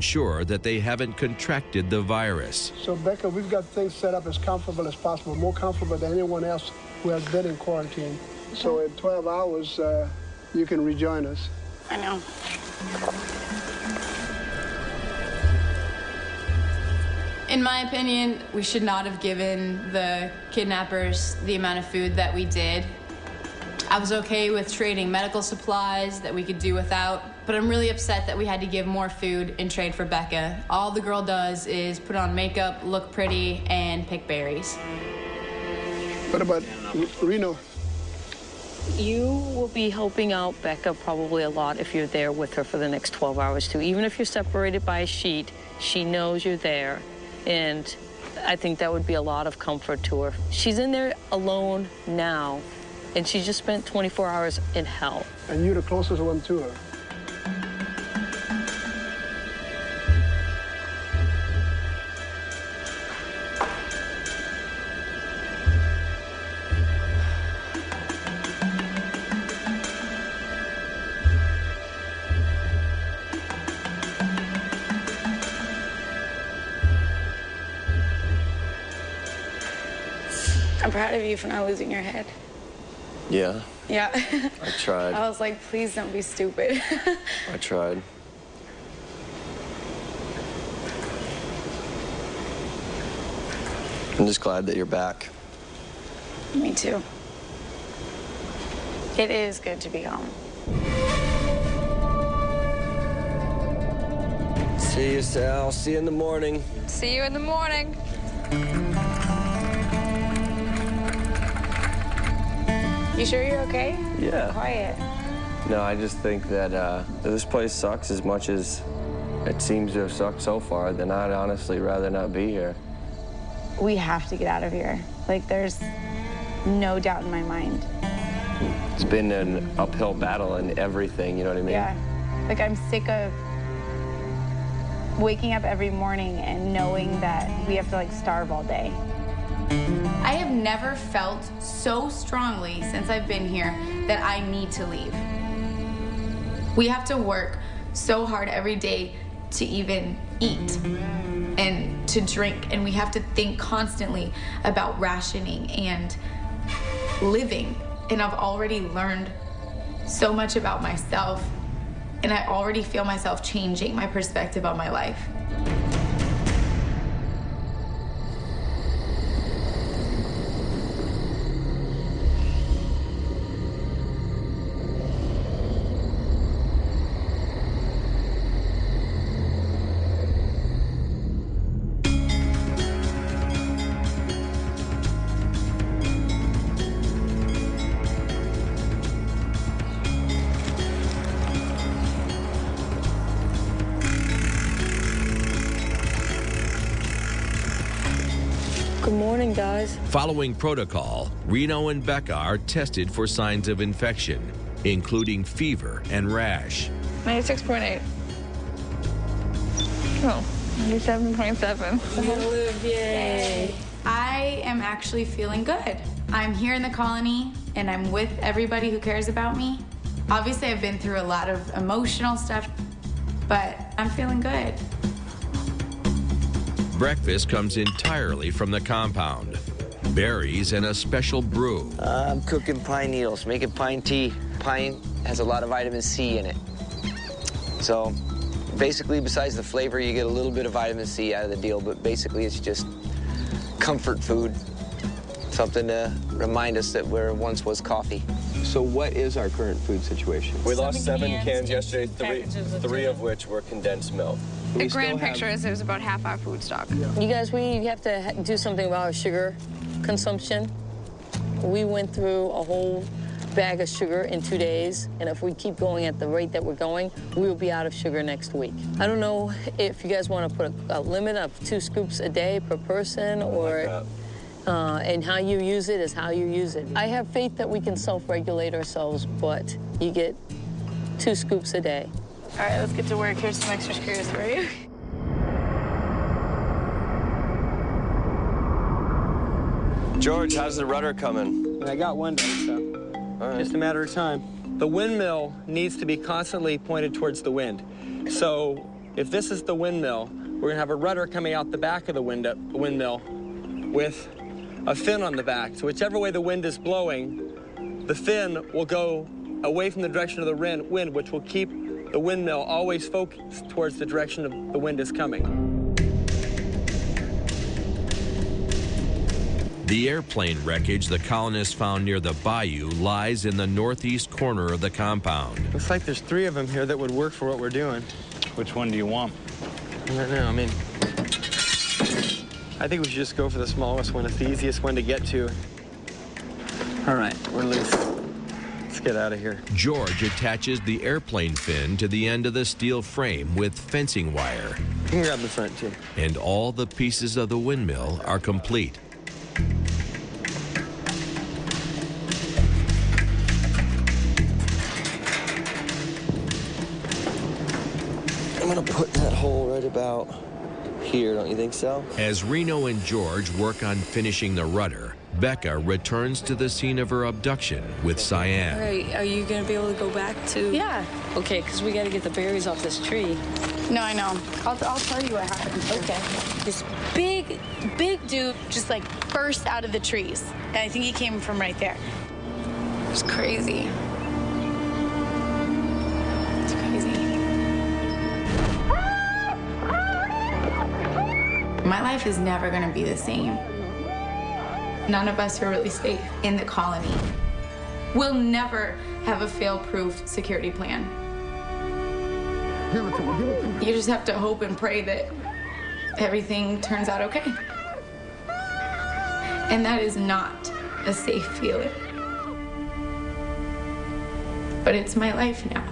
ensure that they haven't contracted the virus. So, Becca, we've got things set up as comfortable as possible, more comfortable than anyone else who has been in quarantine. Okay. So in 12 hours, you can rejoin us. I know. In my opinion, we should not have given the kidnappers the amount of food that we did. I was okay with trading medical supplies that we could do without, but I'm really upset that we had to give more food in trade for Becca. All the girl does is put on makeup, look pretty, and pick berries. What about Reno? You will be helping out Becca probably a lot if you're there with her for the next 12 hours, too. Even if you're separated by a sheet, she knows you're there, and I think that would be a lot of comfort to her. She's in there alone now, and she just spent 24 hours in hell. And you're the closest one to her. I'm proud of you for not losing your head. Yeah. Yeah. I tried. I was like, please don't be stupid. I tried. I'm just glad that you're back. Me too. It is good to be home. See you, Sal. See you in the morning. See you in the morning. You sure you're okay? Yeah. Quiet. No, I just think that this place sucks as much as it seems to have sucked so far, then I'd honestly rather not be here. We have to get out of here. Like, there's no doubt in my mind. It's been an uphill battle in everything, you know what I mean? Yeah. Like, I'm sick of waking up every morning and knowing that we have to, like, starve all day. I have never felt so strongly since I've been here that I need to leave. We have to work so hard every day to even eat and to drink, and we have to think constantly about rationing and living. And I've already learned so much about myself, and I already feel myself changing my perspective on my life. Good morning, guys. Following protocol, Reno and Becca are tested for signs of infection, including fever and rash. 96.8. Oh, 97.7. Yay. I am actually feeling good. I'm here in the colony, and I'm with everybody who cares about me. Obviously, I've been through a lot of emotional stuff, but I'm feeling good. Breakfast comes entirely from the compound. Berries and a special brew. I'm cooking pine needles, making pine tea. Pine has a lot of vitamin C in it. So basically, besides the flavor, you get a little bit of vitamin C out of the deal, but basically it's just comfort food. Something to remind us that where once was coffee. So what is our current food situation? We lost 7 cans yesterday, three of which were condensed milk. The grand picture is there's about half our food stock. You guys, we have to do something about our sugar consumption. We went through a whole bag of sugar in 2 days, and if we keep going at the rate that we're going, we will be out of sugar next week. I don't know if you guys want to put a limit of 2 scoops a day per person, or and how you use it is how you use it. I have faith that we can self-regulate ourselves, but you get 2 scoops a day. All right, let's get to work. Here's some extra screws for you. George, how's the rudder coming? I got one done, so just a matter of time. The windmill needs to be constantly pointed towards the wind. So if this is the windmill, we're gonna have a rudder coming out the back of the windmill with a fin on the back. So whichever way the wind is blowing, the fin will go away from the direction of the wind, which will keep the windmill always focused towards the direction of the wind is coming. The airplane wreckage the colonists found near the bayou lies in the northeast corner of the compound. Looks like there's 3 of them here that would work for what we're doing. Which one do you want? I don't know, I mean, I think we should just go for the smallest one. It's the easiest one to get to. All right, we're loose. Let's get out of here. George attaches the airplane fin to the end of the steel frame with fencing wire. You can grab the front, too. And all the pieces of the windmill are complete. I'm gonna put that hole right about here, don't you think so? As Reno and George work on finishing the rudder, Becca returns to the scene of her abduction with Cyan. All right, are you going to be able to go back to... Yeah. Okay, because we got to get the berries off this tree. No, I know. I'll tell you what happened. Okay. This big dude just like burst out of the trees. And I think he came from right there. It was crazy. It's crazy. My life is never going to be the same. None of us are really safe in the colony. We'll never have a fail-proof security plan. You just have to hope and pray that everything turns out okay. And that is not a safe feeling. But it's my life now.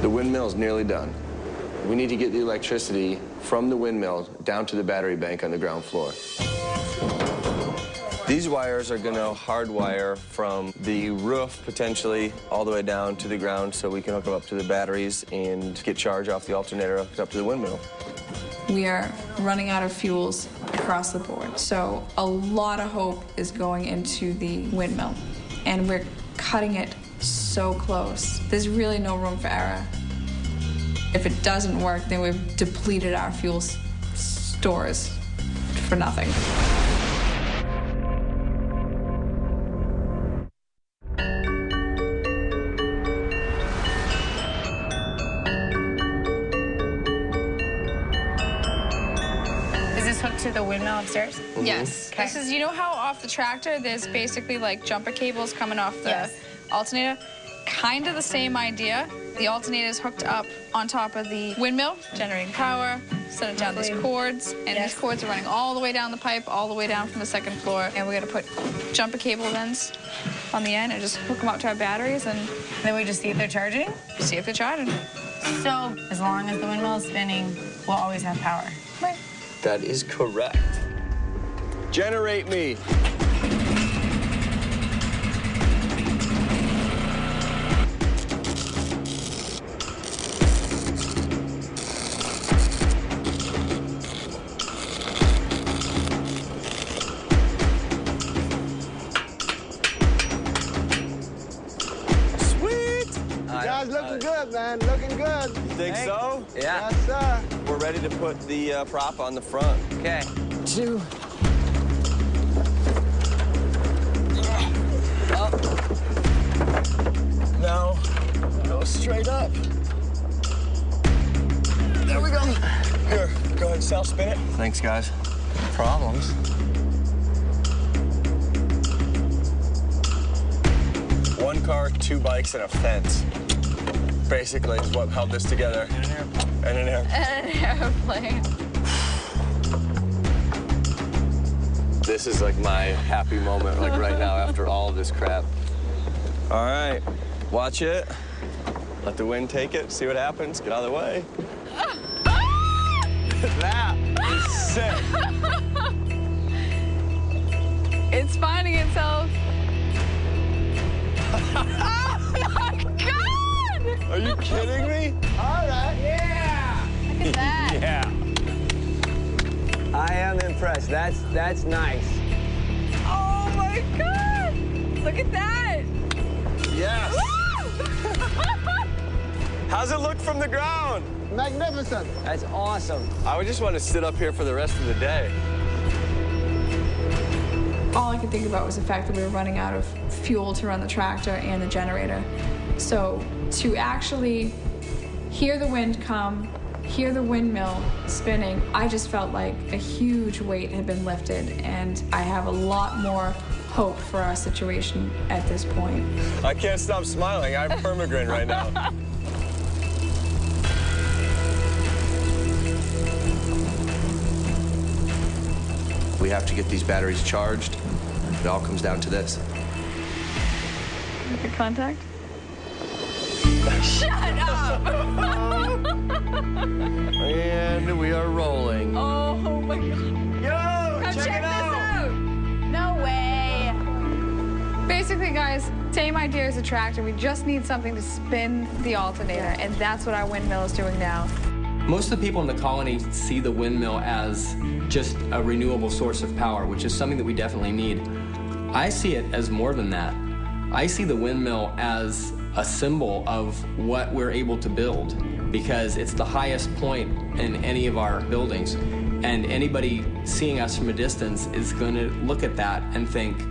The windmill's nearly done. We need to get the electricity from the windmill down to the battery bank on the ground floor. These wires are gonna hardwire from the roof potentially all the way down to the ground so we can hook them up to the batteries and get charge off the alternator hooked up to the windmill. We are running out of fuels across the board, so a lot of hope is going into the windmill, and we're cutting it so close. There's really no room for error. If it doesn't work, then we've depleted our fuel stores for nothing. Is this hooked to the windmill upstairs? Yes. Okay. This is, you know how off the tractor there's basically like jumper cables coming off the alternator? Kind of the same idea. The alternator is hooked up on top of the windmill, generating power, send it down these cords, and these cords are running all the way down the pipe, all the way down from the second floor, and we're gonna put jumper cable ends on the end and just hook them up to our batteries, and then we just see if they're charging? See if they're charging. So, as long as the windmill is spinning, we'll always have power. Right. That is correct. Generate me. Looking good, man. Looking good. You think so? Yeah. Yes, sir. We're ready to put the prop on the front. Okay. 2. Up. Now, go straight up. There we go. Here, go ahead, Sal, spin it. Thanks, guys. Problems. One car, 2 bikes, and a fence. Basically, is what held this together. And an airplane. And an airplane. This is like my happy moment, like right now after all of this crap. All right, watch it. Let the wind take it, see what happens. Get out of the way. That is sick. It's finding itself. Oh my God! Are you kidding me? All right. Yeah! Look at that. Yeah. I am impressed. That's nice. Oh my God! Look at that! Yes! How's it look from the ground? Magnificent. That's awesome. I would just want to sit up here for the rest of the day. All I could think about was the fact that we were running out of fuel to run the tractor and the generator. So to actually hear the wind come, hear the windmill spinning, I just felt like a huge weight had been lifted, and I have a lot more hope for our situation at this point. I can't stop smiling. I'm permagrin right now. We have to get these batteries charged. It all comes down to this. Good contact? Shut up! And we are rolling. Oh my God. Yo, Come check it this out! out! No way. Basically, guys, same idea as the tractor. We just need something to spin the alternator, and that's what our windmill is doing now. Most of the people in the colony see the windmill as just a renewable source of power, which is something that we definitely need. I see it as more than that. I see the windmill as a symbol of what we're able to build, because it's the highest point in any of our buildings. And anybody seeing us from a distance is going to look at that and think,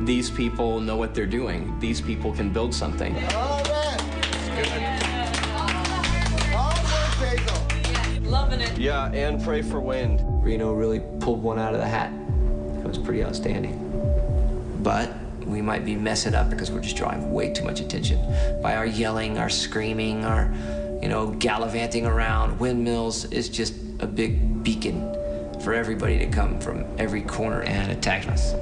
these people know what they're doing. These people can build something. All right. Loving it. Yeah, and pray for wind. Reno really pulled one out of the hat. It was pretty outstanding. But we might be messing up because we're just drawing way too much attention by our yelling, our screaming, our, gallivanting around. Windmills is just a big beacon for everybody to come from every corner and attack us.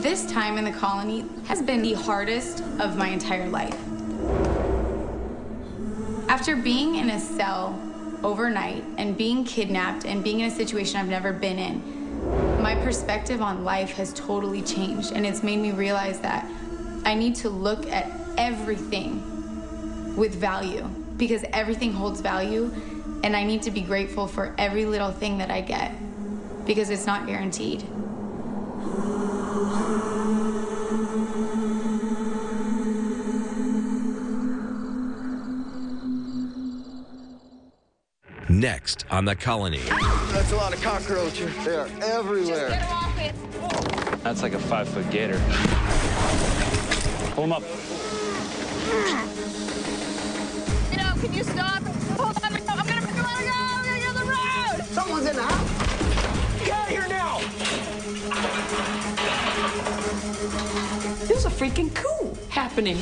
This time in the colony has been the hardest of my entire life. After being in a cell overnight and being kidnapped and being in a situation I've never been in, my perspective on life has totally changed, and it's made me realize that I need to look at everything with value, because everything holds value, and I need to be grateful for every little thing that I get, because it's not guaranteed. Next on the colony. That's a lot of cockroaches. They are everywhere. Just get her off it. That's like a 5-foot gator. Pull him up. Can you stop? Hold on, I'm gonna let her go. I'm gonna get on the road. Someone's in the house. Get out of here now! There's a freaking coup happening.